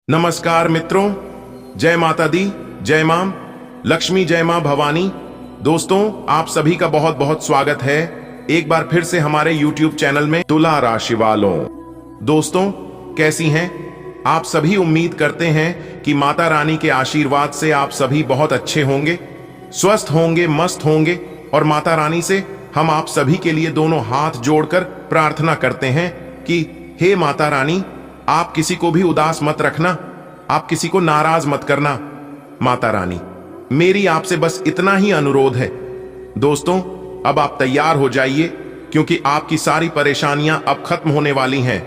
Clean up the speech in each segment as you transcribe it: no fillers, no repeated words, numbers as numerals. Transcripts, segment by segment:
नमस्कार मित्रों, जय माता दी, जय मां लक्ष्मी, जय मां भवानी। दोस्तों, आप सभी का बहुत बहुत स्वागत है एक बार फिर से हमारे YouTube चैनल में। तुला राशि वालों, दोस्तों कैसी हैं आप सभी? उम्मीद करते हैं कि माता रानी के आशीर्वाद से आप सभी बहुत अच्छे होंगे, स्वस्थ होंगे, मस्त होंगे। और माता रानी से हम आप सभी के लिए दोनों हाथ जोड़कर प्रार्थना करते हैं कि हे माता रानी, आप किसी को भी उदास मत रखना, आप किसी को नाराज मत करना। माता रानी, मेरी आपसे बस इतना ही अनुरोध है। दोस्तों, अब आप तैयार हो जाइए क्योंकि आपकी सारी परेशानियां अब खत्म होने वाली हैं।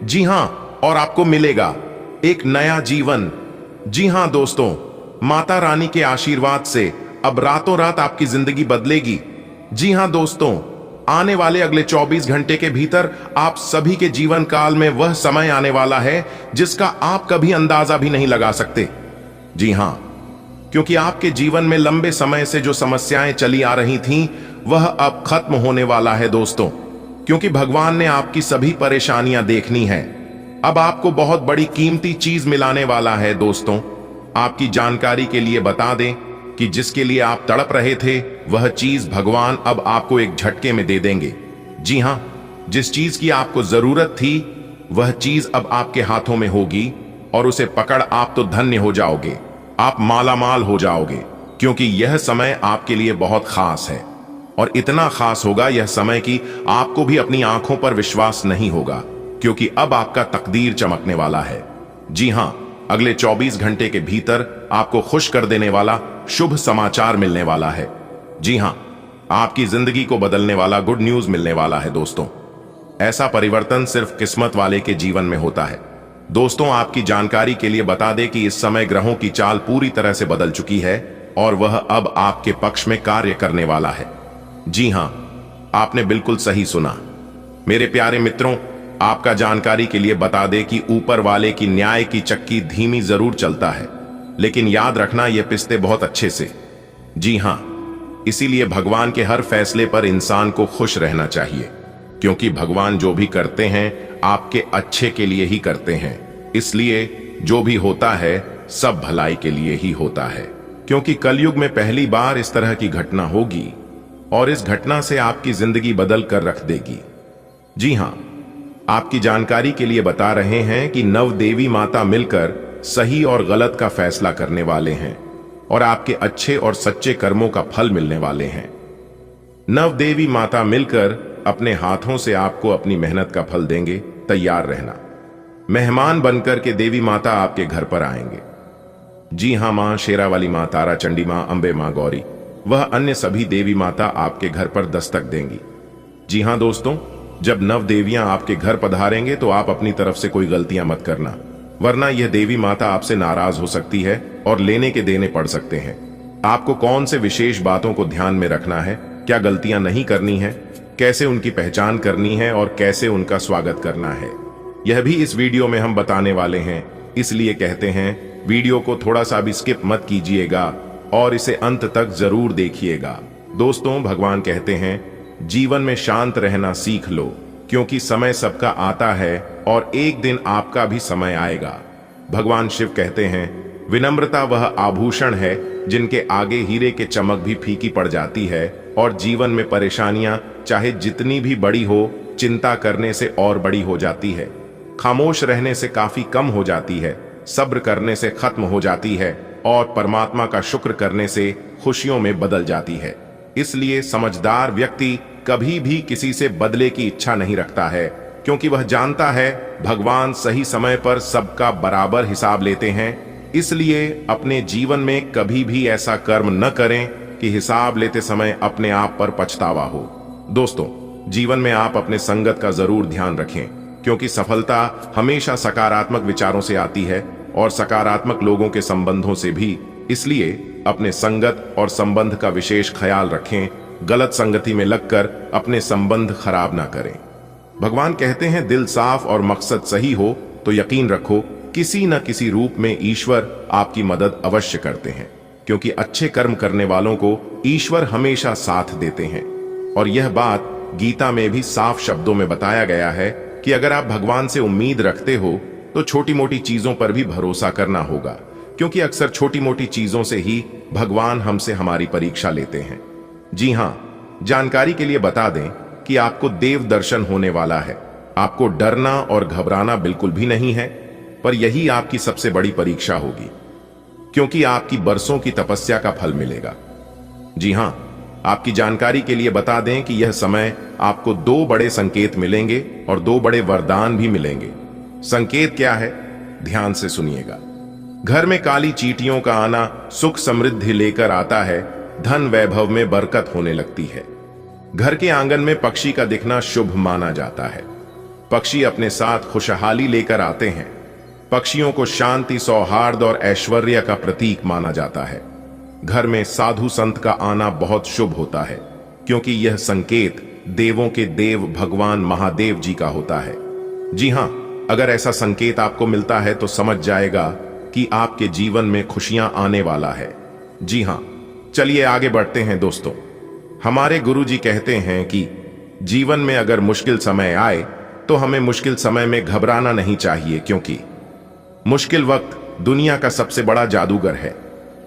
जी हां, और आपको मिलेगा एक नया जीवन। जी हां दोस्तों, माता रानी के आशीर्वाद से अब रातों रात आपकी जिंदगी बदलेगी। जी हां दोस्तों, आने वाले अगले 24 घंटे के भीतर आप सभी के जीवन काल में वह समय आने वाला है जिसका आप कभी अंदाजा भी नहीं लगा सकते। जी हां, क्योंकि आपके जीवन में लंबे समय से जो समस्याएं चली आ रही थीं, वह अब खत्म होने वाला है दोस्तों। क्योंकि भगवान ने आपकी सभी परेशानियां देखनी है। अब आपको बहुत बड़ी कीमती चीज मिलाने वाला है दोस्तों। आपकी जानकारी के लिए बता दें कि जिसके लिए आप तड़प रहे थे, वह चीज भगवान अब आपको एक झटके में दे देंगे। जी हां, जिस चीज की आपको जरूरत थी, वह चीज अब आपके हाथों में होगी और उसे पकड़ आप तो धन्य हो जाओगे, आप मालामाल हो जाओगे। क्योंकि यह समय आपके लिए बहुत खास है और इतना खास होगा यह समय कि आपको भी अपनी आंखों पर विश्वास नहीं होगा, क्योंकि अब आपका तकदीर चमकने वाला है। जी हां, अगले 24 घंटे के भीतर आपको खुश कर देने वाला शुभ समाचार मिलने वाला है। जी हां, आपकी जिंदगी को बदलने वाला गुड न्यूज मिलने वाला है दोस्तों। ऐसा परिवर्तन सिर्फ किस्मत वाले के जीवन में होता है। दोस्तों, आपकी जानकारी के लिए बता दें कि इस समय ग्रहों की चाल पूरी तरह से बदल चुकी है और वह अब आपके पक्ष में कार्य करने वाला है। जी हां, आपने बिल्कुल सही सुना मेरे प्यारे मित्रों। आपका जानकारी के लिए बता दें कि ऊपर वाले की न्याय की चक्की धीमी जरूर चलता है, लेकिन याद रखना ये पिसते बहुत अच्छे से। जी हां, इसीलिए भगवान के हर फैसले पर इंसान को खुश रहना चाहिए, क्योंकि भगवान जो भी करते हैं आपके अच्छे के लिए ही करते हैं। इसलिए जो भी होता है सब भलाई के लिए ही होता है, क्योंकि कलयुग में पहली बार इस तरह की घटना होगी और इस घटना से आपकी जिंदगी बदल कर रख देगी। जी हां, आपकी जानकारी के लिए बता रहे हैं कि नव देवी माता मिलकर सही और गलत का फैसला करने वाले हैं और आपके अच्छे और सच्चे कर्मों का फल मिलने वाले हैं। नव देवी माता मिलकर अपने हाथों से आपको अपनी मेहनत का फल देंगे। तैयार रहना। मेहमान बनकर के देवी माता आपके घर पर आएंगे। जी हां, मां शेरा वाली मां, तारा चंडी मां, अंबे मां गौरी, वह अन्य सभी देवी माता आपके घर पर दस्तक देंगी। जी हां दोस्तों, जब नव देवियां आपके घर पधारेंगे तो आप अपनी तरफ से कोई गलतियां मत करना, वरना यह देवी माता आपसे नाराज हो सकती है और लेने के देने पड़ सकते हैं। आपको कौन से विशेष बातों को ध्यान में रखना है, क्या गलतियां नहीं करनी है, कैसे उनकी पहचान करनी है और कैसे उनका स्वागत करना है, यह भी इस वीडियो में हम बताने वाले हैं। इसलिए कहते हैं वीडियो को थोड़ा सा भी स्किप मत कीजिएगा और इसे अंत तक जरूर देखिएगा। दोस्तों, भगवान कहते हैं जीवन में शांत रहना सीख लो, क्योंकि समय सबका आता है और एक दिन आपका भी समय आएगा। भगवान शिव कहते हैं विनम्रता वह आभूषण है जिनके आगे हीरे के चमक भी फीकी पड़ जाती है और जीवन में परेशानियां चाहे जितनी भी बड़ी हो, चिंता करने से और बड़ी हो जाती है, खामोश रहने से काफी कम हो जाती है, सब्र करने से खत्म हो जाती है और परमात्मा का शुक्र करने से खुशियों में बदल जाती है। इसलिए समझदार व्यक्ति कभी भी किसी से बदले की इच्छा नहीं रखता है, क्योंकि वह जानता है भगवान सही समय पर सबका बराबर हिसाब लेते हैं। इसलिए अपने जीवन में कभी भी ऐसा कर्म न करें कि हिसाब लेते समय अपने आप पर पछतावा हो। दोस्तों, जीवन में आप अपने संगत का जरूर ध्यान रखें, क्योंकि सफलता हमेशा सकारात्मक विचारों से आती है और सकारात्मक लोगों के संबंधों से भी। इसलिए अपने संगत और संबंध का विशेष ख्याल रखें। गलत संगति में लगकर अपने संबंध खराब ना करें। भगवान कहते हैं दिल साफ और मकसद सही हो तो यकीन रखो किसी न किसी रूप में ईश्वर आपकी मदद अवश्य करते हैं, क्योंकि अच्छे कर्म करने वालों को ईश्वर हमेशा साथ देते हैं। और यह बात गीता में भी साफ शब्दों में बताया गया है कि अगर आप भगवान से उम्मीद रखते हो तो छोटी मोटी चीजों पर भी भरोसा करना होगा, क्योंकि अक्सर छोटी मोटी चीजों से ही भगवान हमसे हमारी परीक्षा लेते हैं। जी हां, जानकारी के लिए बता दें कि आपको देव दर्शन होने वाला है। आपको डरना और घबराना बिल्कुल भी नहीं है, पर यही आपकी सबसे बड़ी परीक्षा होगी, क्योंकि आपकी बरसों की तपस्या का फल मिलेगा। जी हां, आपकी जानकारी के लिए बता दें कि यह समय आपको 2 बड़े संकेत मिलेंगे और 2 बड़े वरदान भी मिलेंगे। संकेत क्या है, ध्यान से सुनिएगा। घर में काली चींटियों का आना सुख समृद्धि लेकर आता है, धन वैभव में बरकत होने लगती है। घर के आंगन में पक्षी का दिखना शुभ माना जाता है। पक्षी अपने साथ खुशहाली लेकर आते हैं। पक्षियों को शांति, सौहार्द और ऐश्वर्य का प्रतीक माना जाता है। घर में साधु संत का आना बहुत शुभ होता है, क्योंकि यह संकेत देवों के देव भगवान महादेव जी का होता है। जी हां, अगर ऐसा संकेत आपको मिलता है तो समझ जाएगा कि आपके जीवन में खुशियां आने वाला है। जी हां, चलिए आगे बढ़ते हैं दोस्तों। हमारे गुरुजी कहते हैं कि जीवन में अगर मुश्किल समय आए तो हमें मुश्किल समय में घबराना नहीं चाहिए, क्योंकि मुश्किल वक्त दुनिया का सबसे बड़ा जादूगर है,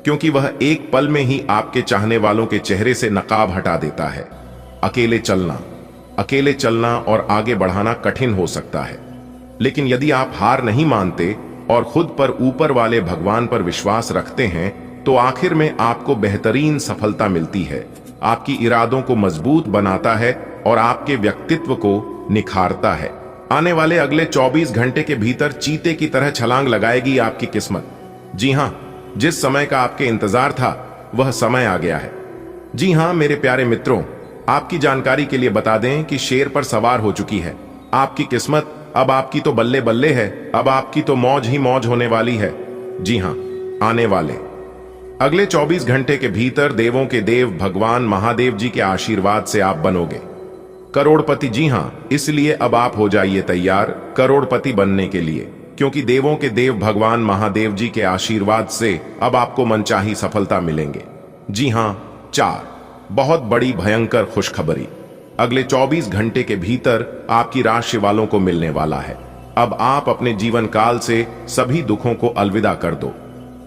क्योंकि वह एक पल में ही आपके चाहने वालों के चेहरे से नकाब हटा देता है। अकेले चलना और आगे बढ़ाना कठिन हो सकता है, लेकिन यदि आप हार नहीं मानते और खुद पर ऊपर वाले भगवान पर विश्वास रखते हैं तो आखिर में आपको बेहतरीन सफलता मिलती है। आपकी इरादों को मजबूत बनाता है और आपके व्यक्तित्व को निखारता है। आने वाले अगले 24 घंटे के भीतर चीते की तरह छलांग लगाएगी आपकी किस्मत। जी हां, जिस समय का आपके इंतजार था वह समय आ गया है। जी हां मेरे प्यारे मित्रों, आपकी जानकारी के लिए बता दें कि शेर पर सवार हो चुकी है आपकी किस्मत। अब आपकी तो बल्ले बल्ले है, अब आपकी तो मौज ही मौज होने वाली है। जी हां, आने वाले अगले 24 घंटे के भीतर देवों के देव भगवान महादेव जी के आशीर्वाद से आप बनोगे करोड़पति। जी हां, इसलिए अब आप हो जाइए तैयार करोड़पति बनने के लिए, क्योंकि देवों के देव भगवान महादेव जी के आशीर्वाद से अब आपको मनचाही सफलता मिलेंगे। जी हां, 4 बहुत बड़ी भयंकर खुशखबरी अगले 24 घंटे के भीतर आपकी राशि वालों को मिलने वाला है। अब आप अपने जीवन काल से सभी दुखों को अलविदा कर दो।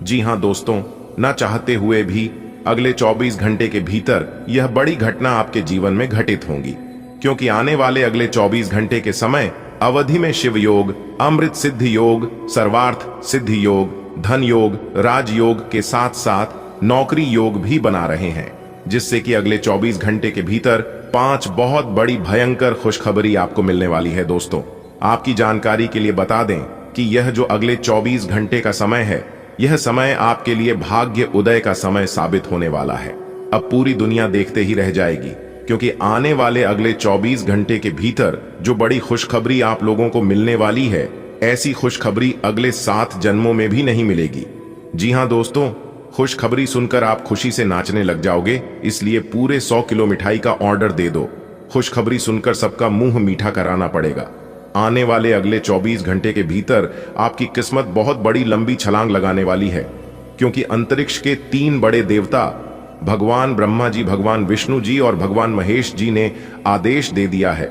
जी हां दोस्तों, ना चाहते हुए भी अगले 24 घंटे के भीतर यह बड़ी घटना आपके जीवन में घटित होंगी, क्योंकि आने वाले अगले 24 घंटे के समय अवधि में शिव योग, अमृत सिद्धि योग, सर्वार्थ सिद्धि योग, धन योग, राजयोग के साथ साथ नौकरी योग भी बना रहे हैं, जिससे कि अगले 24 घंटे के भीतर 5 बहुत बड़ी भयंकर खुशखबरी आपको मिलने वाली है। दोस्तों, आपकी जानकारी के लिए बता दें कि यह जो अगले 24 घंटे का समय है, यह समय आपके लिए भाग्य उदय का समय साबित होने वाला है। अब पूरी दुनिया देखते ही रह जाएगी, क्योंकि आने वाले अगले 24 घंटे के भीतर जो बड़ी खुशखबरी आप लोगों को मिलने वाली है, ऐसी खुशखबरी अगले 7 जन्मों में भी नहीं मिलेगी। जी हां दोस्तों, खुशखबरी सुनकर आप खुशी से नाचने लग जाओगे, इसलिए पूरे 100 किलो मिठाई का ऑर्डर दे दो। खुशखबरी सुनकर सबका मुंह मीठा कराना पड़ेगा। आने वाले अगले 24 घंटे के भीतर आपकी किस्मत बहुत बड़ी लंबी छलांग लगाने वाली है, क्योंकि अंतरिक्ष के 3 बड़े देवता भगवान ब्रह्मा जी, भगवान विष्णु जी और भगवान महेश जी ने आदेश दे दिया है।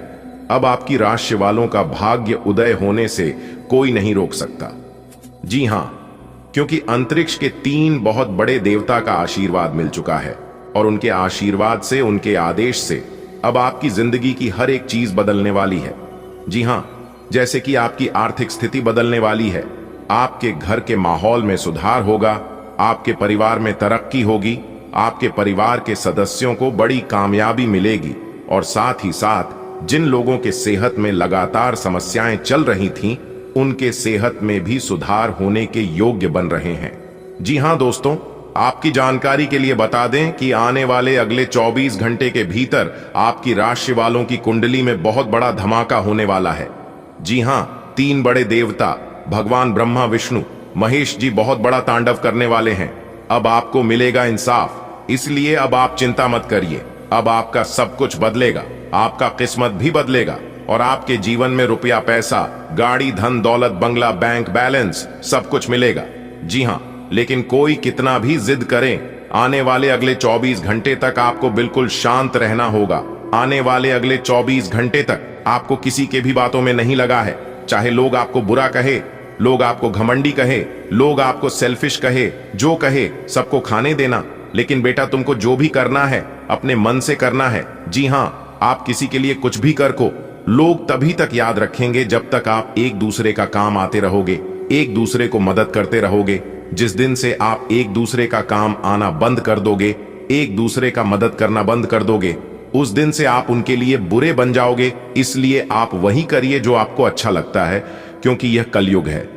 अब आपकी राशि वालों का भाग्य उदय होने से कोई नहीं रोक सकता। जी हां, क्योंकि अंतरिक्ष के 3 बहुत बड़े देवता का आशीर्वाद मिल चुका है, और उनके आशीर्वाद से, उनके आदेश से अब आपकी जिंदगी की हर एक चीज बदलने वाली है। जी हां, जैसे कि आपकी आर्थिक स्थिति बदलने वाली है, आपके घर के माहौल में सुधार होगा, आपके परिवार में तरक्की होगी, आपके परिवार के सदस्यों को बड़ी कामयाबी मिलेगी, और साथ ही साथ जिन लोगों के सेहत में लगातार समस्याएं चल रही थीं, उनके सेहत में भी सुधार होने के योग्य बन रहे हैं। जी हां दोस्तों, आपकी जानकारी के लिए बता दें कि आने वाले अगले 24 घंटे के भीतर आपकी राशि वालों की कुंडली में बहुत बड़ा धमाका होने वाला है। जी हां, 3 बड़े देवता भगवान ब्रह्मा, विष्णु, महेश जी बहुत बड़ा तांडव करने वाले हैं। अब आपको मिलेगा इंसाफ, इसलिए अब आप चिंता मत करिए। अब आपका सब कुछ बदलेगा, आपका किस्मत भी बदलेगा, और आपके जीवन में रुपया, पैसा, गाड़ी, धन दौलत, बंगला, बैंक बैलेंस सब कुछ मिलेगा। जी हां, लेकिन कोई कितना भी जिद करे, आने वाले अगले 24 घंटे तक आपको बिल्कुल शांत रहना होगा। आने वाले अगले 24 घंटे तक आपको किसी के भी बातों में नहीं लगा है, चाहे लोग आपको बुरा कहे, लोग आपको घमंडी कहे, लोग आपको सेल्फिश कहे, जो कहे सबको खाने देना, लेकिन बेटा तुमको जो भी करना है अपने मन से करना है। जी हाँ, आप किसी के लिए कुछ भी कर को लोग तभी तक याद रखेंगे जब तक आप एक दूसरे का काम आते रहोगे, एक दूसरे को मदद करते रहोगे। जिस दिन से आप एक दूसरे का काम आना बंद कर दोगे, एक दूसरे का मदद करना बंद कर दोगे, उस दिन से आप उनके लिए बुरे बन जाओगे। इसलिए आप वही करिए जो आपको अच्छा लगता है, क्योंकि यह कलयुग है।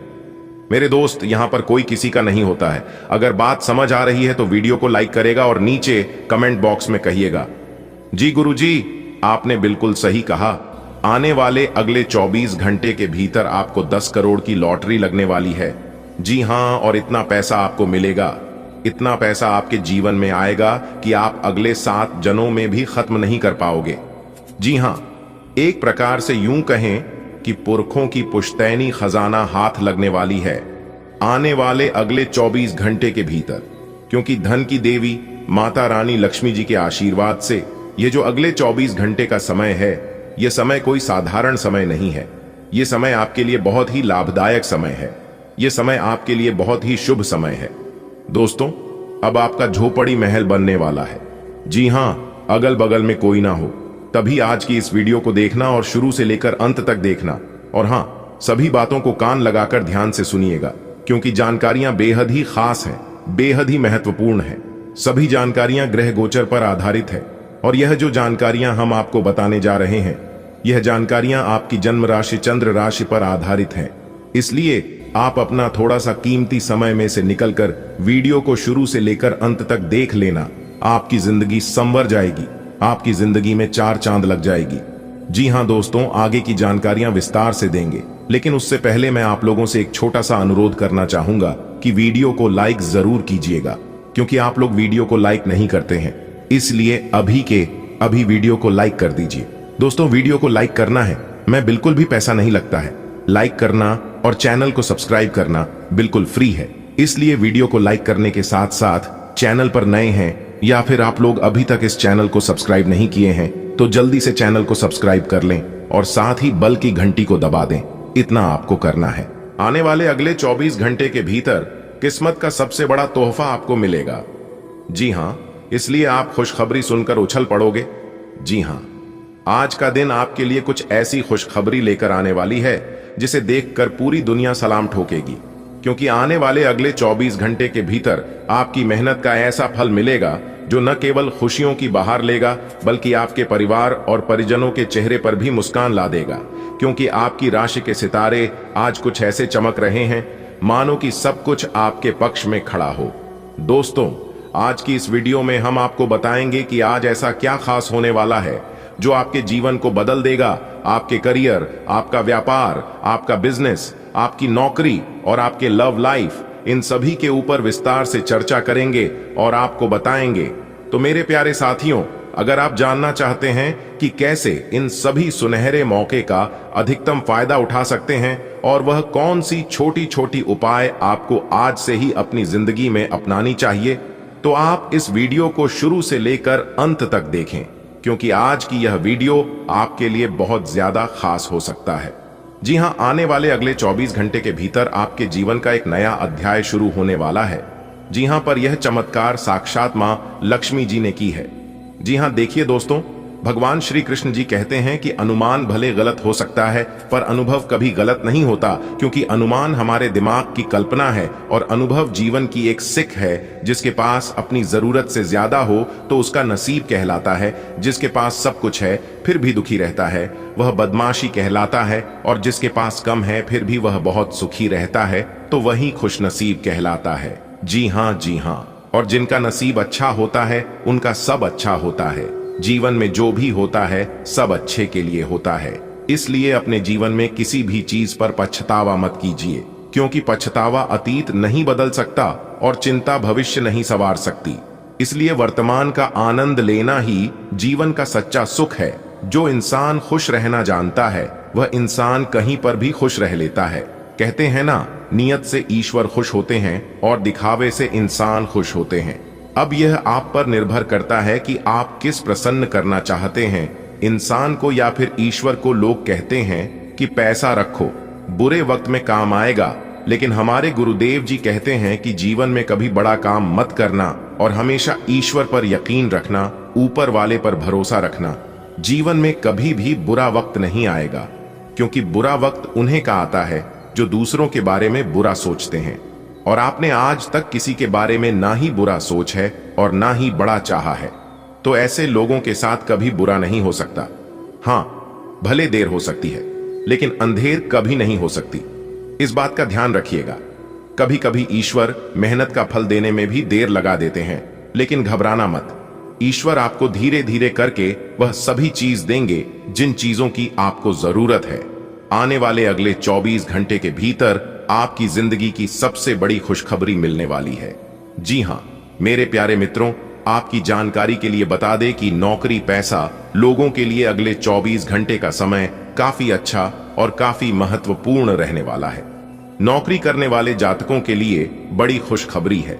मेरे दोस्त, यहां पर कोई किसी का नहीं होता है। अगर बात समझ आ रही है तो वीडियो को लाइक करेगा और नीचे कमेंट बॉक्स में कहिएगा, जी गुरुजी आपने बिल्कुल सही कहा। आने वाले अगले 24 घंटे के भीतर आपको 10 करोड़ की लॉटरी लगने वाली है। जी हां, और इतना पैसा आपको मिलेगा, इतना पैसा आपके जीवन में आएगा कि आप अगले 7 जन्मों में भी खत्म नहीं कर पाओगे। जी हां, एक प्रकार से यूं कहें कि पुरखों की पुश्तैनी खजाना हाथ लगने वाली है आने वाले अगले 24 घंटे के भीतर, क्योंकि धन की देवी माता रानी लक्ष्मी जी के आशीर्वाद से ये जो अगले 24 घंटे का समय है, यह समय कोई साधारण समय नहीं है। यह समय आपके लिए बहुत ही लाभदायक समय है। यह समय आपके लिए बहुत ही शुभ समय है। दोस्तों, अब आपका झोपड़ी महल बनने वाला है। जी हां, अगल बगल में कोई ना हो, तभी आज की इस वीडियो को देखना और शुरू से लेकर अंत तक देखना। और हां, सभी बातों को कान लगाकर ध्यान से सुनिएगा, क्योंकि जानकारियां बेहद ही खास हैं, बेहद ही महत्वपूर्ण हैं। सभी जानकारियां ग्रह गोचर पर आधारित है, और यह जो जानकारियां हम आपको बताने जा रहे हैं, यह जानकारियां आपकी जन्म राशि चंद्र राशि पर आधारित हैं। इसलिए आप अपना थोड़ा सा कीमती समय में से निकलकर वीडियो को शुरू से लेकर अंत तक देख लेना। आपकी जिंदगी संवर जाएगी, आपकी जिंदगी में 4 चांद लग जाएगी। जी हां दोस्तों, आगे की जानकारियां विस्तार से देंगे, लेकिन उससे पहले मैं आप लोगों से एक छोटा सा अनुरोध करना चाहूंगा कि वीडियो को लाइक जरूर कीजिएगा, क्योंकि आप लोग वीडियो को लाइक नहीं करते हैं। इसलिए अभी के अभी वीडियो को लाइक कर दीजिए। दोस्तों, वीडियो को लाइक करना है, मैं बिल्कुल भी पैसा नहीं लगता है। लाइक करना और चैनल को सब्सक्राइब करना बिल्कुल फ्री है। इसलिए वीडियो को लाइक करने के साथ साथ चैनल पर नए हैं या फिर आप लोग अभी तक इस चैनल को सब्सक्राइब नहीं किए हैं, तो जल्दी से चैनल को सब्सक्राइब कर लें और साथ ही बल की घंटी को दबा दें। इतना आपको करना है। आने वाले अगले 24 घंटे के भीतर किस्मत का सबसे बड़ा तोहफा आपको मिलेगा। जी हां, इसलिए आप खुशखबरी सुनकर उछल पड़ोगे। जी हां, आज का दिन आपके लिए कुछ ऐसी खुशखबरी लेकर आने वाली है जिसे देखकर पूरी दुनिया सलाम ठोकेगी, क्योंकि आने वाले अगले 24 घंटे के भीतर आपकी मेहनत का ऐसा फल मिलेगा जो न केवल खुशियों की बहार लेगा, बल्कि आपके परिवार और परिजनों के चेहरे पर भी मुस्कान ला देगा। क्योंकि आपकी राशि के सितारे आज कुछ ऐसे चमक रहे हैं मानो कि सब कुछ आपके पक्ष में खड़ा हो। दोस्तों, आज की इस वीडियो में हम आपको बताएंगे कि आज ऐसा क्या खास होने वाला है जो आपके जीवन को बदल देगा। आपके करियर, आपका व्यापार, आपका बिजनेस, आपकी नौकरी और आपके लव लाइफ, इन सभी के ऊपर विस्तार से चर्चा करेंगे और आपको बताएंगे। तो मेरे प्यारे साथियों, अगर आप जानना चाहते हैं कि कैसे इन सभी सुनहरे मौके का अधिकतम फायदा उठा सकते हैं और वह कौन सी छोटी छोटी उपाय आपको आज से ही अपनी जिंदगी में अपनानी चाहिए, तो आप इस वीडियो को शुरू से लेकर अंत तक देखें, क्योंकि आज की यह वीडियो आपके लिए बहुत ज्यादा खास हो सकता है। जी हां, आने वाले अगले 24 घंटे के भीतर आपके जीवन का एक नया अध्याय शुरू होने वाला है। जी हां, पर यह चमत्कार साक्षात मां लक्ष्मी जी ने की है। जी हां, देखिए दोस्तों, भगवान श्री कृष्ण जी कहते हैं कि अनुमान भले गलत हो सकता है, पर अनुभव कभी गलत नहीं होता, क्योंकि अनुमान हमारे दिमाग की कल्पना है और अनुभव जीवन की एक सिक है। जिसके पास अपनी जरूरत से ज्यादा हो तो उसका नसीब कहलाता है, जिसके पास सब कुछ है फिर भी दुखी रहता है वह बदमाशी कहलाता है, और जिसके पास कम है फिर भी वह बहुत सुखी रहता है तो वही खुशनसीब कहलाता है। जी हाँ, जी हाँ, और जिनका नसीब अच्छा होता है उनका सब अच्छा होता है। जीवन में जो भी होता है सब अच्छे के लिए होता है। इसलिए अपने जीवन में किसी भी चीज पर पछतावा मत कीजिए, क्योंकि पछतावा अतीत नहीं बदल सकता और चिंता भविष्य नहीं संवार सकती। इसलिए वर्तमान का आनंद लेना ही जीवन का सच्चा सुख है। जो इंसान खुश रहना जानता है वह इंसान कहीं पर भी खुश रह लेता है। कहते हैं ना, नियत से ईश्वर खुश होते हैं और दिखावे से इंसान खुश होते हैं। अब यह आप पर निर्भर करता है कि आप किस प्रसन्न करना चाहते हैं, इंसान को या फिर ईश्वर को। लोग कहते हैं कि पैसा रखो, बुरे वक्त में काम आएगा, लेकिन हमारे गुरुदेव जी कहते हैं कि जीवन में कभी बड़ा काम मत करना और हमेशा ईश्वर पर यकीन रखना, ऊपर वाले पर भरोसा रखना। जीवन में कभी भी बुरा वक्त नहीं आएगा, क्योंकि बुरा वक्त उन्हें का आता है जो दूसरों के बारे में बुरा सोचते हैं। और आपने आज तक किसी के बारे में ना ही बुरा सोच है और ना ही बड़ा चाहा है, तो ऐसे लोगों के साथ कभी बुरा नहीं हो सकता। हाँ, भले देर हो सकती है, लेकिन अंधेर कभी नहीं हो सकती। इस बात का ध्यान रखिएगा। कभी कभी ईश्वर मेहनत का फल देने में भी देर लगा देते हैं, लेकिन घबराना मत। ईश्वर आपको धीरे धीरे करके वह सभी चीज देंगे जिन चीजों की आपको जरूरत है। आने वाले अगले 24 घंटे के भीतर आपकी जिंदगी की सबसे बड़ी खुशखबरी मिलने वाली है। जी हां, मेरे प्यारे मित्रों, आपकी जानकारी के लिए बता दें कि नौकरी, पैसा, लोगों के लिए अगले 24 घंटे का समय काफी अच्छा और काफी महत्वपूर्ण रहने वाला है। नौकरी करने वाले जातकों के लिए बड़ी खुशखबरी है।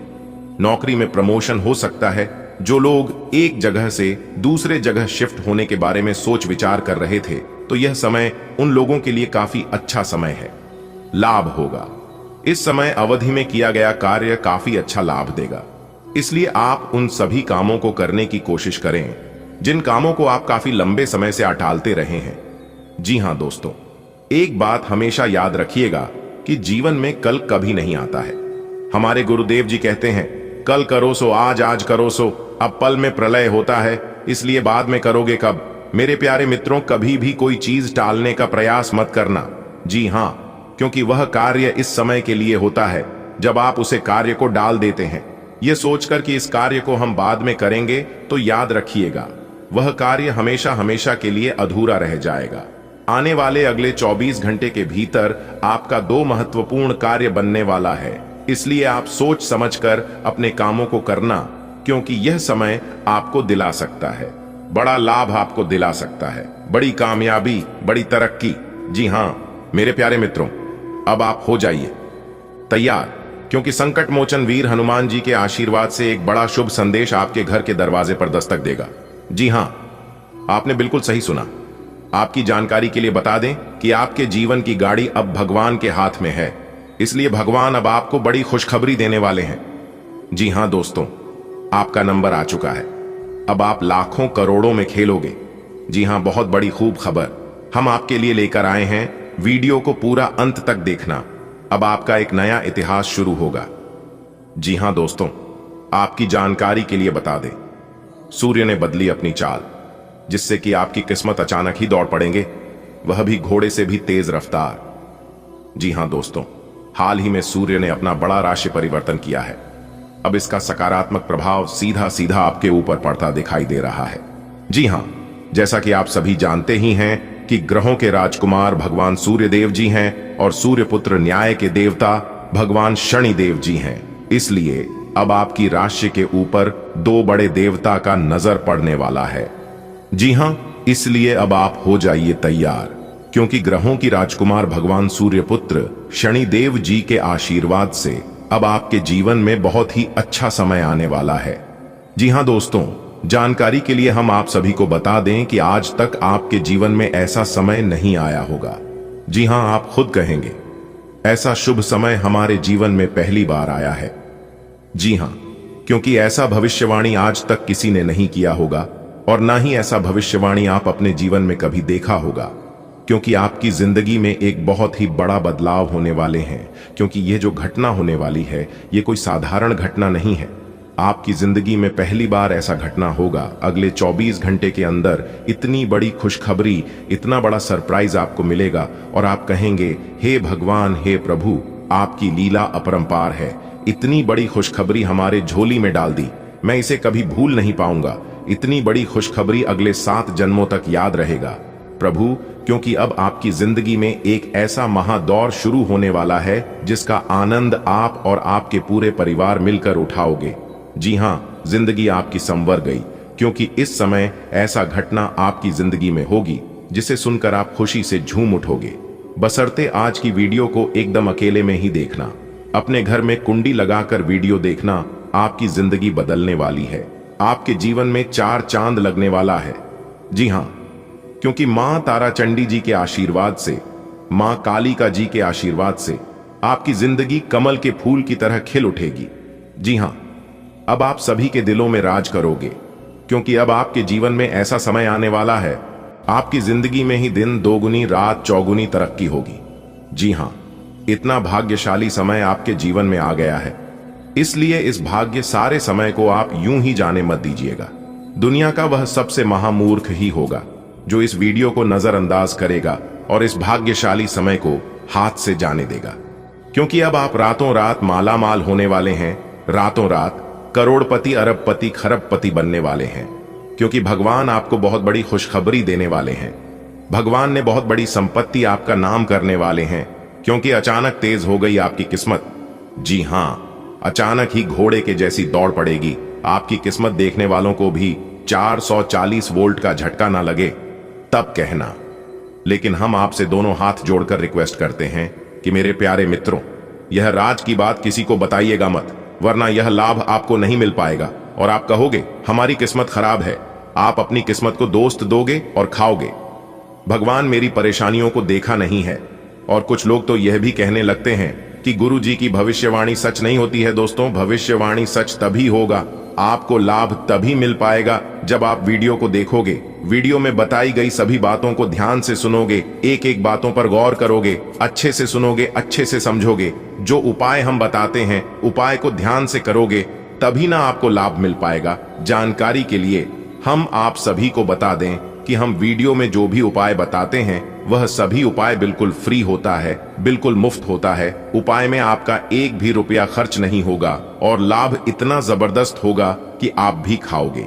नौकरी में प्रमोशन हो सकता है। जो लोग एक जगह से दूसरे जगह शिफ्ट होने के बारे में सोच विचार कर रहे थे, तो यह समय उन लोगों के लिए काफी अच्छा समय है। लाभ होगा। इस समय अवधि में किया गया कार्य काफी अच्छा लाभ देगा, इसलिए आप उन सभी कामों को करने की कोशिश करें जिन कामों को आप काफी लंबे समय से अटालते रहे हैं। जी हां दोस्तों, एक बात हमेशा याद रखिएगा कि जीवन में कल कभी नहीं आता है। हमारे गुरुदेव जी कहते हैं, कल करो सो आज, आज करो सो अब, पल में प्रलय होता है, इसलिए बाद में करोगे कब। मेरे प्यारे मित्रों, कभी भी कोई चीज टालने का प्रयास मत करना। जी हां, क्योंकि वह कार्य इस समय के लिए होता है जब आप उसे कार्य को डाल देते हैं, यह सोचकर कि इस कार्य को हम बाद में करेंगे, तो याद रखिएगा वह कार्य हमेशा हमेशा के लिए अधूरा रह जाएगा। आने वाले अगले 24 घंटे के भीतर आपका 2 महत्वपूर्ण कार्य बनने वाला है, इसलिए आप सोच समझकर अपने कामों को करना, क्योंकि यह समय आपको दिला सकता है, बड़ा लाभ आपको दिला सकता है, बड़ी कामयाबी, बड़ी तरक्की। जी हां मेरे प्यारे मित्रों, अब आप हो जाइए तैयार, क्योंकि संकट मोचन वीर हनुमान जी के आशीर्वाद से एक बड़ा शुभ संदेश आपके घर के दरवाजे पर दस्तक देगा। जी हां, आपने बिल्कुल सही सुना। आपकी जानकारी के लिए बता दें कि आपके जीवन की गाड़ी अब भगवान के हाथ में है, इसलिए भगवान अब आपको बड़ी खुशखबरी देने वाले हैं। जी हां दोस्तों, आपका नंबर आ चुका है। अब आप लाखों करोड़ों में खेलोगे। जी हां, बहुत बड़ी खूब खबर हम आपके लिए लेकर आए हैं। वीडियो को पूरा अंत तक देखना। अब आपका एक नया इतिहास शुरू होगा। जी हां दोस्तों, आपकी जानकारी के लिए बता दें, सूर्य ने बदली अपनी चाल, जिससे कि आपकी किस्मत अचानक ही दौड़ पड़ेंगे, वह भी घोड़े से भी तेज रफ्तार। जी हां दोस्तों, हाल ही में सूर्य ने अपना बड़ा राशि परिवर्तन किया है। अब इसका सकारात्मक प्रभाव सीधा सीधा आपके ऊपर पड़ता दिखाई दे रहा है। जी हां, जैसा कि आप सभी जानते ही हैं कि ग्रहों के राजकुमार भगवान सूर्य देव जी हैं और सूर्यपुत्र न्याय के देवता भगवान शनि देव जी हैं। इसलिए अब आपकी राशि के ऊपर 2 बड़े देवता का नजर पड़ने वाला है। जी हां, इसलिए अब आप हो जाइए तैयार, क्योंकि ग्रहों की राजकुमार भगवान सूर्यपुत्र शनि देव जी के आशीर्वाद से अब आपके जीवन में बहुत ही अच्छा समय आने वाला है। जी हां दोस्तों, जानकारी के लिए हम आप सभी को बता दें कि आज तक आपके जीवन में ऐसा समय नहीं आया होगा। जी हां, आप खुद कहेंगे, ऐसा शुभ समय हमारे जीवन में पहली बार आया है। जी हां, क्योंकि ऐसा भविष्यवाणी आज तक किसी ने नहीं किया होगा और ना ही ऐसा भविष्यवाणी आप अपने जीवन में कभी देखा होगा, क्योंकि आपकी जिंदगी में एक बहुत ही बड़ा बदलाव होने वाले हैं। क्योंकि ये जो घटना होने वाली है, ये कोई साधारण घटना नहीं है। आपकी जिंदगी में पहली बार ऐसा घटना होगा। अगले 24 घंटे के अंदर इतनी बड़ी खुशखबरी, इतना बड़ा सरप्राइज आपको मिलेगा और आप कहेंगे, हे भगवान, हे प्रभु, आपकी लीला अपरंपार है। इतनी बड़ी खुशखबरी हमारे झोली में डाल दी, मैं इसे कभी भूल नहीं पाऊंगा। इतनी बड़ी खुशखबरी अगले 7 जन्मों तक याद रहेगा प्रभु, क्योंकि अब आपकी जिंदगी में एक ऐसा महादौर शुरू होने वाला है जिसका आनंद आप और आपके पूरे परिवार मिलकर उठाओगे। जी हां, जिंदगी आपकी संवर गई, क्योंकि इस समय ऐसा घटना आपकी जिंदगी में होगी जिसे सुनकर आप खुशी से झूम उठोगे। बशर्ते आज की वीडियो को एकदम अकेले में ही देखना। अपने घर में कुंडी लगाकर वीडियो देखना आपकी जिंदगी बदलने वाली है। आपके जीवन में 4 चांद लगने वाला है। जी हां, क्योंकि मां तारा चंडी जी के आशीर्वाद से, मां कालिका जी के आशीर्वाद से आपकी जिंदगी कमल के फूल की तरह खिल उठेगी। जी हां, अब आप सभी के दिलों में राज करोगे, क्योंकि अब आपके जीवन में ऐसा समय आने वाला है, आपकी जिंदगी में ही दिन दोगुनी रात चौगुनी तरक्की होगी। जी हां, इतना भाग्यशाली समय आपके जीवन में आ गया है, इसलिए इस भाग्य सारे समय को आप यूं ही जाने मत दीजिएगा। दुनिया का वह सबसे महामूर्ख ही होगा जो इस वीडियो को नजरअंदाज करेगा और इस भाग्यशाली समय को हाथ से जाने देगा, क्योंकि अब आप रातों रात मालामाल होने वाले हैं, रातों रात करोड़पति अरबपति खरबपति बनने वाले हैं, क्योंकि भगवान आपको बहुत बड़ी खुशखबरी देने वाले हैं। भगवान ने बहुत बड़ी संपत्ति आपका नाम करने वाले हैं, क्योंकि अचानक तेज हो गई आपकी किस्मत। जी हां, अचानक ही घोड़े के जैसी दौड़ पड़ेगी आपकी किस्मत। देखने वालों को भी 440 वोल्ट का झटका ना लगे तब कहना। लेकिन हम आपसे दोनों हाथ जोड़कर रिक्वेस्ट करते हैं कि मेरे प्यारे मित्रों, यह राज की बात किसी को बताइएगा मत, वरना यह लाभ आपको नहीं मिल पाएगा और आप कहोगे हमारी किस्मत खराब है। आप अपनी किस्मत को दोस्त दोगे और खाओगे। भगवान मेरी परेशानियों को देखा नहीं है। और कुछ लोग तो यह भी कहने लगते हैं कि गुरु जी की भविष्यवाणी सच नहीं होती है। दोस्तों, भविष्यवाणी सच तभी होगा, आपको लाभ तभी मिल पाएगा जब आप वीडियो को देखोगे, वीडियो में बताई गई सभी बातों को ध्यान से सुनोगे, एक एक बातों पर गौर करोगे, अच्छे से सुनोगे, अच्छे से समझोगे। जो उपाय हम बताते हैं उपाय को ध्यान से करोगे, तभी ना आपको लाभ मिल पाएगा। जानकारी के लिए हम आप सभी को बता दें कि हम वीडियो में जो भी उपाय बताते हैं वह सभी उपाय बिल्कुल फ्री होता है, बिल्कुल मुफ्त होता है। उपाय में आपका एक भी रुपया खर्च नहीं होगा और लाभ इतना जबरदस्त होगा कि आप भी खाओगे।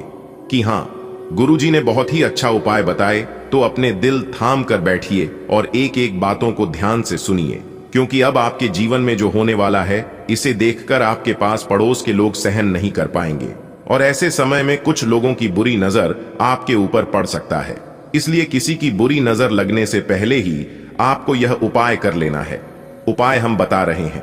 कि हाँ, गुरुजी ने बहुत ही अच्छा उपाय बताए, तो अपने दिल थाम कर बैठिए और एक एक बातों को ध्यान से सुनिए, क्योंकि अब आपके जीवन में जो होने वाला है इसे देखकर आपके पास पड़ोस के लोग सहन नहीं कर पाएंगे और ऐसे समय में कुछ लोगों की बुरी नजर आपके ऊपर पड़ सकता है। इसलिए किसी की बुरी नजर लगने से पहले ही आपको यह उपाय कर लेना है। उपाय हम बता रहे हैं।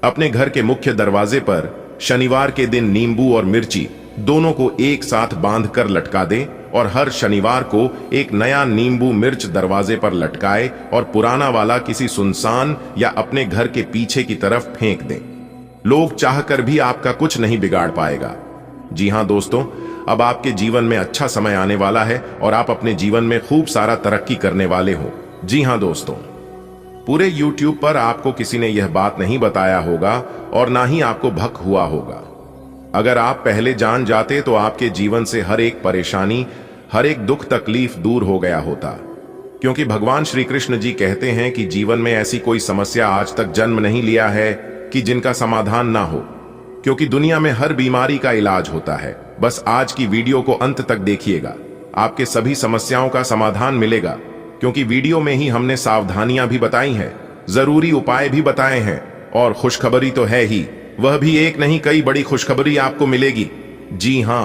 अपने घर के मुख्य दरवाजे पर शनिवार के दिन नींबू और मिर्ची दोनों को एक साथ बांधकर लटका दें और हर शनिवार को एक नया नींबू मिर्च दरवाजे पर लटकाए और पुराना वाला किसी सुनसान या अपने घर के पीछे की तरफ फेंक दें। लोग चाहकर भी आपका कुछ नहीं बिगाड़ पाएगा। जी हां दोस्तों, अब आपके जीवन में अच्छा समय आने वाला है और आप अपने जीवन में खूब सारा तरक्की करने वाले हो। जी हां दोस्तों, पूरे YouTube पर आपको किसी ने यह बात नहीं बताया होगा और ना ही आपको भक हुआ होगा। अगर आप पहले जान जाते तो आपके जीवन से हर एक परेशानी, हर एक दुख तकलीफ दूर हो गया होता, क्योंकि भगवान श्री कृष्ण जी कहते हैं कि जीवन में ऐसी कोई समस्या आज तक जन्म नहीं लिया है कि जिनका समाधान ना हो, क्योंकि दुनिया में हर बीमारी का इलाज होता है। बस आज की वीडियो को अंत तक देखिएगा, आपके सभी समस्याओं का समाधान मिलेगा, क्योंकि वीडियो में ही हमने सावधानियां भी बताई हैं, जरूरी उपाय भी बताए हैं और खुशखबरी तो है ही, वह भी एक नहीं कई बड़ी खुशखबरी आपको मिलेगी। जी हां,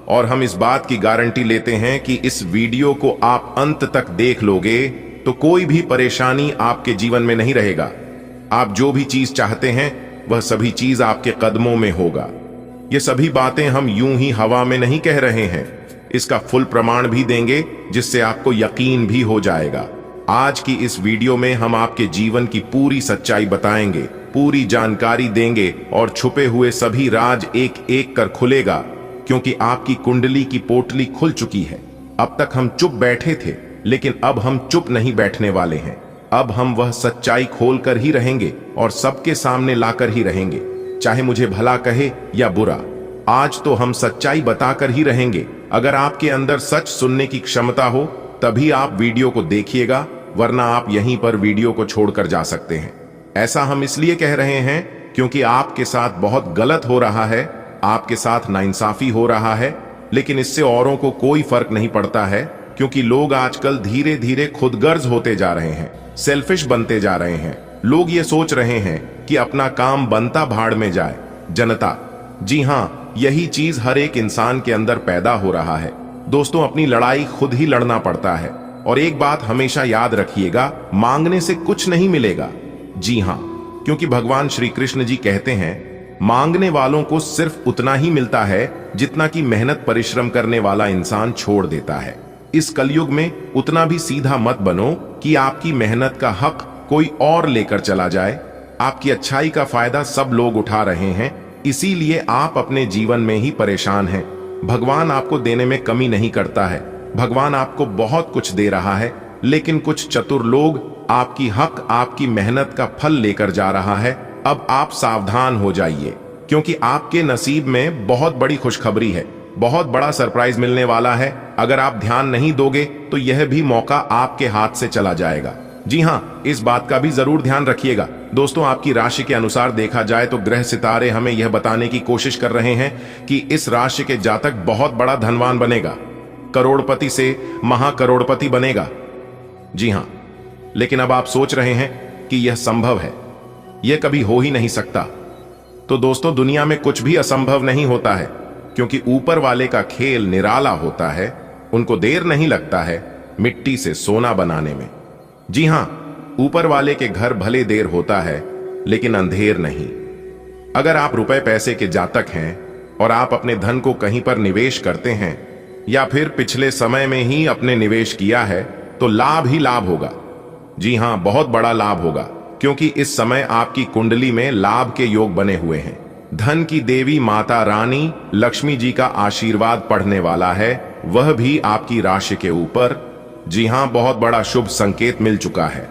और हम इस बात की गारंटी लेते हैं कि इस वीडियो को आप अंत तक देख लोगे तो कोई भी परेशानी आपके जीवन में नहीं रहेगा। आप जो भी चीज चाहते हैं वह सभी चीज आपके कदमों में होगा। ये सभी बातें हम यूं ही हवा में नहीं कह रहे हैं, इसका फुल प्रमाण भी देंगे जिससे आपको यकीन भी हो जाएगा। आज की इस वीडियो में हम आपके जीवन की पूरी सच्चाई बताएंगे, पूरी जानकारी देंगे और छुपे हुए सभी राज एक एक कर खुलेगा, क्योंकि आपकी कुंडली की पोटली खुल चुकी है। अब तक हम चुप बैठे थे, लेकिन अब हम चुप नहीं बैठने वाले हैं। अब हम वह सच्चाई खोल कर ही रहेंगे और सबके सामने लाकर ही रहेंगे, चाहे मुझे भला कहे या बुरा। आज तो हम सच्चाई बताकर ही रहेंगे। अगर आपके अंदर सच सुनने की क्षमता हो तभी आप वीडियो को देखिएगा, वरना आप यहीं पर वीडियो को छोड़कर जा सकते हैं। ऐसा हम इसलिए कह रहे हैं क्योंकि आपके साथ बहुत गलत हो रहा है, आपके साथ नाइंसाफी हो रहा है, लेकिन इससे औरों को कोई फर्क नहीं पड़ता है, क्योंकि लोग आजकल धीरे धीरे खुदगर्ज होते जा रहे हैं, सेल्फिश बनते जा रहे हैं। लोग ये सोच रहे हैं कि अपना काम बनता भाड़ में जाए। जनता, जी हां, यही चीज हर एक इंसान के अंदर पैदा हो रहा है। दोस्तों, अपनी लड़ाई खुद ही लड़ना पड़ता है और एक बात हमेशा याद रखिएगा, मांगने से कुछ नहीं मिलेगा। जी हां, क्योंकि भगवान श्री कृष्ण जी कहते हैं मांगने वालों को सिर्फ उतना ही मिलता है जितना कि मेहनत परिश्रम करने वाला इंसान छोड़ देता है। इस कलयुग में उतना भी सीधा मत बनो कि आपकी मेहनत का हक कोई और लेकर चला जाए। आपकी अच्छाई का फायदा सब लोग उठा रहे हैं, इसीलिए आप अपने जीवन में ही परेशान हैं। भगवान आपको देने में कमी नहीं करता है। भगवान आपको बहुत कुछ दे रहा है, लेकिन कुछ चतुर लोग आपकी हक, आपकी मेहनत का फल लेकर जा रहा है। अब आप सावधान हो जाइए, क्योंकि आपके नसीब में बहुत बड़ी खुशखबरी है। बहुत बड़ा सरप्राइज मिलने वाला है। अगर आप ध्यान नहीं दोगे तो यह भी मौका आपके हाथ से चला जाएगा। जी हाँ, इस बात का भी जरूर ध्यान रखिएगा। दोस्तों, आपकी राशि के अनुसार देखा जाए तो ग्रह सितारे हमें यह बताने की कोशिश कर रहे हैं कि इस राशि के जातक बहुत बड़ा धनवान बनेगा, करोड़पति से महाकरोड़पति बनेगा। जी हाँ, लेकिन अब आप सोच रहे हैं कि यह संभव है, यह कभी हो ही नहीं सकता। तो दोस्तों, दुनिया में कुछ भी असंभव नहीं होता है, क्योंकि ऊपर वाले का खेल निराला होता है। उनको देर नहीं लगता है मिट्टी से सोना बनाने में। जी हां, ऊपर वाले के घर भले देर होता है, लेकिन अंधेर नहीं। अगर आप रुपए पैसे के जातक हैं और आप अपने धन को कहीं पर निवेश करते हैं या फिर पिछले समय में ही अपने निवेश किया है, तो लाभ ही लाभ होगा। जी हां, बहुत बड़ा लाभ होगा, क्योंकि इस समय आपकी कुंडली में लाभ के योग बने हुए हैं। धन की देवी माता रानी लक्ष्मी जी का आशीर्वाद पढ़ने वाला है, वह भी आपकी राशि के ऊपर। जी हां, बहुत बड़ा शुभ संकेत मिल चुका है।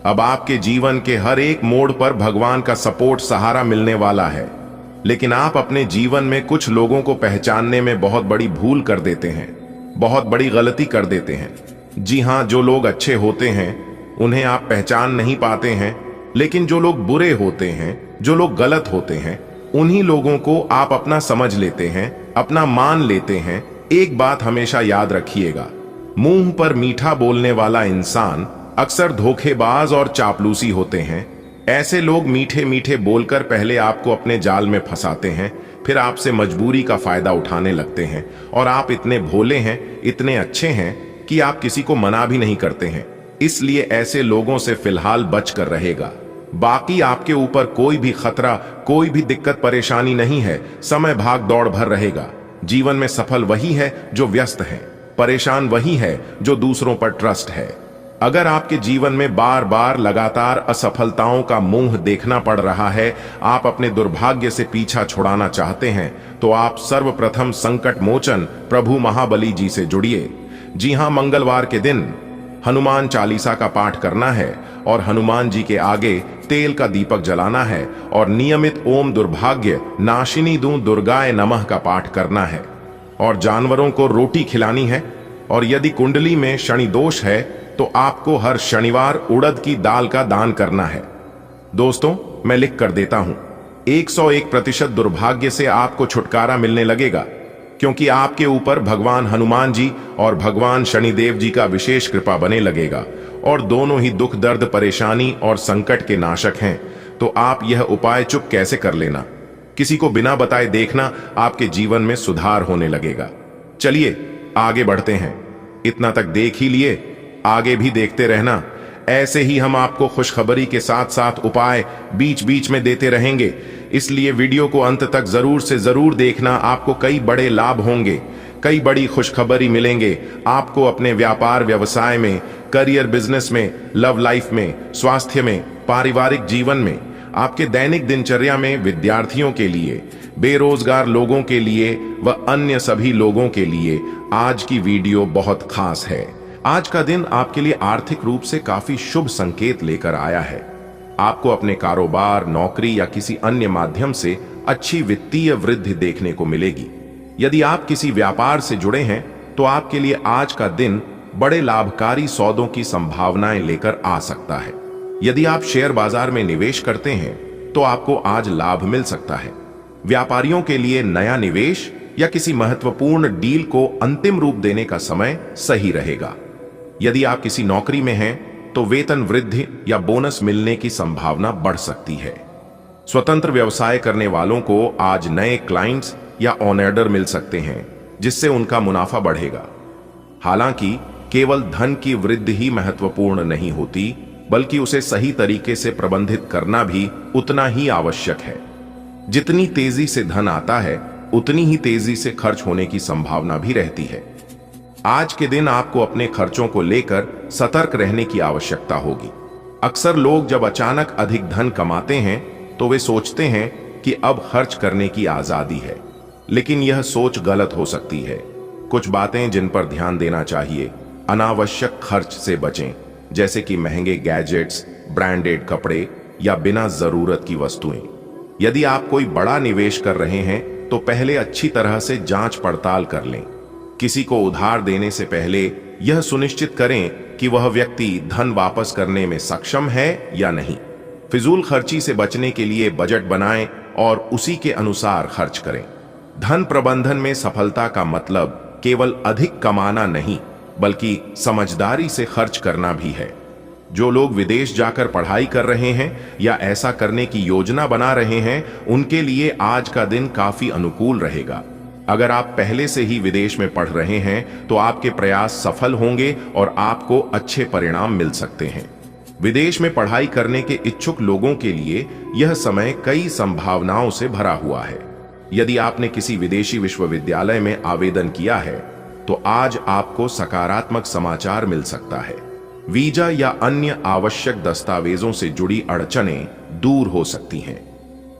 अब आपके जीवन के हर एक मोड़ पर भगवान का सपोर्ट, सहारा मिलने वाला है। लेकिन आप अपने जीवन में कुछ लोगों को पहचानने में बहुत बड़ी भूल कर देते हैं, बहुत बड़ी गलती कर देते हैं। जी हां, जो लोग अच्छे होते हैं उन्हें आप पहचान नहीं पाते हैं, लेकिन जो लोग बुरे होते हैं, जो लोग गलत होते हैं, उन्हीं लोगों को आप अपना समझ लेते हैं, अपना मान लेते हैं। एक बात हमेशा याद रखिएगा, मुंह पर मीठा बोलने वाला इंसान अक्सर धोखेबाज और चापलूसी होते हैं। ऐसे लोग मीठे मीठे बोलकर पहले आपको अपने जाल में फंसाते हैं, फिर आपसे मजबूरी का फायदा उठाने लगते हैं। और आप इतने भोले हैं, इतने अच्छे हैं कि आप किसी को मना भी नहीं करते हैं। इसलिए ऐसे लोगों से फिलहाल बच कर रहेगा। बाकी आपके ऊपर कोई भी खतरा, कोई भी दिक्कत परेशानी नहीं है। समय भाग दौड़ भर रहेगा। जीवन में सफल वही है जो व्यस्त है, परेशान वही है जो दूसरों पर ट्रस्ट है। अगर आपके जीवन में बार बार लगातार असफलताओं का मुंह देखना पड़ रहा है, आप अपने दुर्भाग्य से पीछा छुड़ाना चाहते हैं, तो आप सर्वप्रथम संकट मोचन प्रभु महाबली जी से जुड़िए। जी हां, मंगलवार के दिन हनुमान चालीसा का पाठ करना है और हनुमान जी के आगे तेल का दीपक जलाना है और नियमित ओम दुर्भाग्य नाशिनी दूं दुर्गाए नमः का पाठ करना है और जानवरों को रोटी खिलानी है। और यदि कुंडली में शनि दोष है तो आपको हर शनिवार उड़द की दाल का दान करना है। दोस्तों, मैं लिख कर देता हूं, 101% दुर्भाग्य से आपको छुटकारा मिलने लगेगा, क्योंकि आपके ऊपर भगवान हनुमान जी और भगवान शनिदेव जी का विशेष कृपा बने लगेगा और दोनों ही दुख, दर्द, परेशानी और संकट के नाशक हैं। तो आप यह उपाय चुप कैसे कर लेना, किसी को बिना बताए देखना, आपके जीवन में सुधार होने लगेगा। चलिए आगे बढ़ते हैं। इतना तक देख ही लिए, आगे भी देखते रहना। ऐसे ही हम आपको खुशखबरी के साथ साथ उपाय बीच बीच में देते रहेंगे, इसलिए वीडियो को अंत तक जरूर से जरूर देखना। आपको कई बड़े लाभ होंगे, कई बड़ी खुशखबरी मिलेंगे आपको अपने व्यापार व्यवसाय में, करियर बिजनेस में, लव लाइफ में, स्वास्थ्य में, पारिवारिक जीवन में, आपके दैनिक दिनचर्या में, विद्यार्थियों के लिए, बेरोजगार लोगों के लिए व अन्य सभी लोगों के लिए आज की वीडियो बहुत खास है। आज का दिन आपके लिए आर्थिक रूप से काफी शुभ संकेत लेकर आया है। आपको अपने कारोबार, नौकरी या किसी अन्य माध्यम से अच्छी वित्तीय वृद्धि देखने को मिलेगी। यदि आप किसी व्यापार से जुड़े हैं तो आपके लिए आज का दिन बड़े लाभकारी सौदों की संभावनाएं लेकर आ सकता है। यदि आप शेयर बाजार में निवेश करते हैं तो आपको आज लाभ मिल सकता है। व्यापारियों के लिए नया निवेश या किसी महत्वपूर्ण डील को अंतिम रूप देने का समय सही रहेगा। यदि आप किसी नौकरी में हैं तो वेतन वृद्धि या बोनस मिलने की संभावना बढ़ सकती है। स्वतंत्र व्यवसाय करने वालों को आज नए क्लाइंट्स या ऑन ऑर्डर मिल सकते हैं, जिससे उनका मुनाफा बढ़ेगा। हालांकि केवल धन की वृद्धि ही महत्वपूर्ण नहीं होती, बल्कि उसे सही तरीके से प्रबंधित करना भी उतना ही आवश्यक है। जितनी तेजी से धन आता है, उतनी ही तेजी से खर्च होने की संभावना भी रहती है। आज के दिन आपको अपने खर्चों को लेकर सतर्क रहने की आवश्यकता होगी। अक्सर लोग जब अचानक अधिक धन कमाते हैं तो वे सोचते हैं कि अब खर्च करने की आजादी है, लेकिन यह सोच गलत हो सकती है। कुछ बातें जिन पर ध्यान देना चाहिए। अनावश्यक खर्च से बचें, जैसे कि महंगे गैजेट्स, ब्रांडेड कपड़े या बिना जरूरत की वस्तुएं। यदि आप कोई बड़ा निवेश कर रहे हैं तो पहले अच्छी तरह से जांच पड़ताल कर लें। किसी को उधार देने से पहले यह सुनिश्चित करें कि वह व्यक्ति धन वापस करने में सक्षम है या नहीं। फिजूल खर्ची से बचने के लिए बजट बनाएं और उसी के अनुसार खर्च करें। धन प्रबंधन में सफलता का मतलब केवल अधिक कमाना नहीं, बल्कि समझदारी से खर्च करना भी है। जो लोग विदेश जाकर पढ़ाई कर रहे हैं या ऐसा करने की योजना बना रहे हैं, उनके लिए आज का दिन काफी अनुकूल रहेगा। अगर आप पहले से ही विदेश में पढ़ रहे हैं तो आपके प्रयास सफल होंगे और आपको अच्छे परिणाम मिल सकते हैं। विदेश में पढ़ाई करने के इच्छुक लोगों के लिए यह समय कई संभावनाओं से भरा हुआ है। यदि आपने किसी विदेशी विश्वविद्यालय में आवेदन किया है तो आज आपको सकारात्मक समाचार मिल सकता है। वीजा या अन्य आवश्यक दस्तावेजों से जुड़ी अड़चनें दूर हो सकती हैं।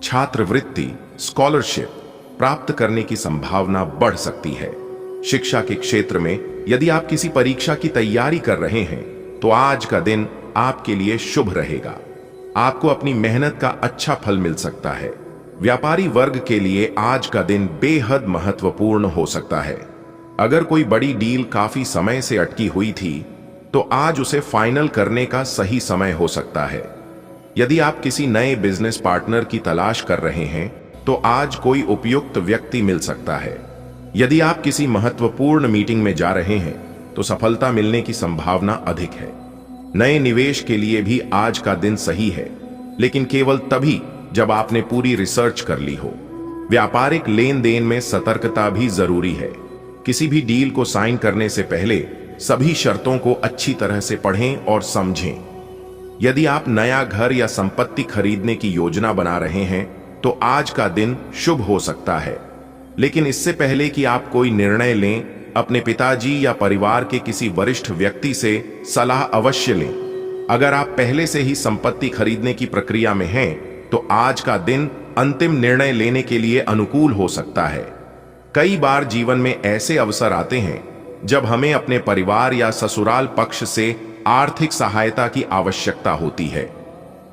छात्रवृत्ति, स्कॉलरशिप प्राप्त करने की संभावना बढ़ सकती है। शिक्षा के क्षेत्र में यदि आप किसी परीक्षा की तैयारी कर रहे हैं तो आज का दिन आपके लिए शुभ रहेगा। आपको अपनी मेहनत का अच्छा फल मिल सकता है। व्यापारी वर्ग के लिए आज का दिन बेहद महत्वपूर्ण हो सकता है। अगर कोई बड़ी डील काफी समय से अटकी हुई थी तो आज उसे फाइनल करने का सही समय हो सकता है। यदि आप किसी नए बिजनेस पार्टनर की तलाश कर रहे हैं तो आज कोई उपयुक्त व्यक्ति मिल सकता है। यदि आप किसी महत्वपूर्ण मीटिंग में जा रहे हैं तो सफलता मिलने की संभावना अधिक है। नए निवेश के लिए भी आज का दिन सही है, लेकिन केवल तभी जब आपने पूरी रिसर्च कर ली हो। व्यापारिक लेन देन में सतर्कता भी जरूरी है। किसी भी डील को साइन करने से पहले सभी शर्तों को अच्छी तरह से पढ़ें और समझें। यदि आप नया घर या संपत्ति खरीदने की योजना बना रहे हैं तो आज का दिन शुभ हो सकता है, लेकिन इससे पहले कि आप कोई निर्णय लें, अपने पिताजी या परिवार के किसी वरिष्ठ व्यक्ति से सलाह अवश्य लें। अगर आप पहले से ही संपत्ति खरीदने की प्रक्रिया में हैं तो आज का दिन अंतिम निर्णय लेने के लिए अनुकूल हो सकता है। कई बार जीवन में ऐसे अवसर आते हैं जब हमें अपने परिवार या ससुराल पक्ष से आर्थिक सहायता की आवश्यकता होती है।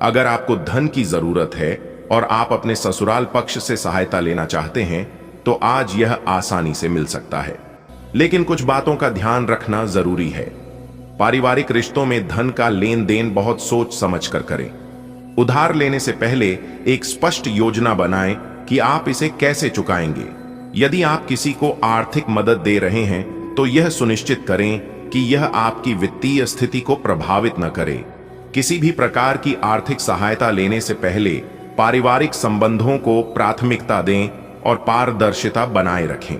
अगर आपको धन की जरूरत है और आप अपने ससुराल पक्ष से सहायता लेना चाहते हैं तो आज यह आसानी से मिल सकता है, लेकिन कुछ बातों का ध्यान रखना जरूरी है। पारिवारिक रिश्तों में धन का लेन देन बहुत सोच समझ कर करें। उधार लेने से पहले एक स्पष्ट योजना बनाएं कि आप इसे कैसे चुकाएंगे। यदि आप किसी को आर्थिक मदद दे रहे हैं तो यह सुनिश्चित करें कि यह आपकी वित्तीय स्थिति को प्रभावित न करे। किसी भी प्रकार की आर्थिक सहायता लेने से पहले पारिवारिक संबंधों को प्राथमिकता दें और पारदर्शिता बनाए रखें।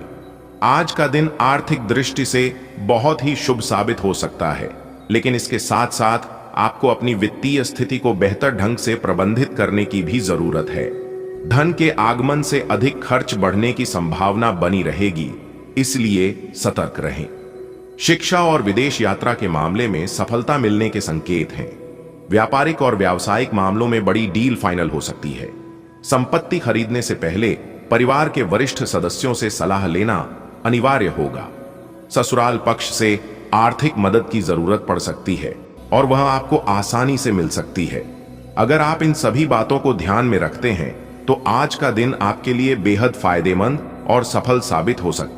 आज का दिन आर्थिक दृष्टि से बहुत ही शुभ साबित हो सकता है, लेकिन इसके साथ साथ आपको अपनी वित्तीय स्थिति को बेहतर ढंग से प्रबंधित करने की भी जरूरत है। धन के आगमन से अधिक खर्च बढ़ने की संभावना बनी रहेगी, इसलिए सतर्क रहें। शिक्षा और विदेश यात्रा के मामले में सफलता मिलने के संकेत हैं। व्यापारिक और व्यावसायिक मामलों में बड़ी डील फाइनल हो सकती है। संपत्ति खरीदने से पहले परिवार के वरिष्ठ सदस्यों से सलाह लेना अनिवार्य होगा। ससुराल पक्ष से आर्थिक मदद की जरूरत पड़ सकती है और वह आपको आसानी से मिल सकती है। अगर आप इन सभी बातों को ध्यान में रखते हैं तो आज का दिन आपके लिए बेहद फायदेमंद और सफल साबित हो सकता है।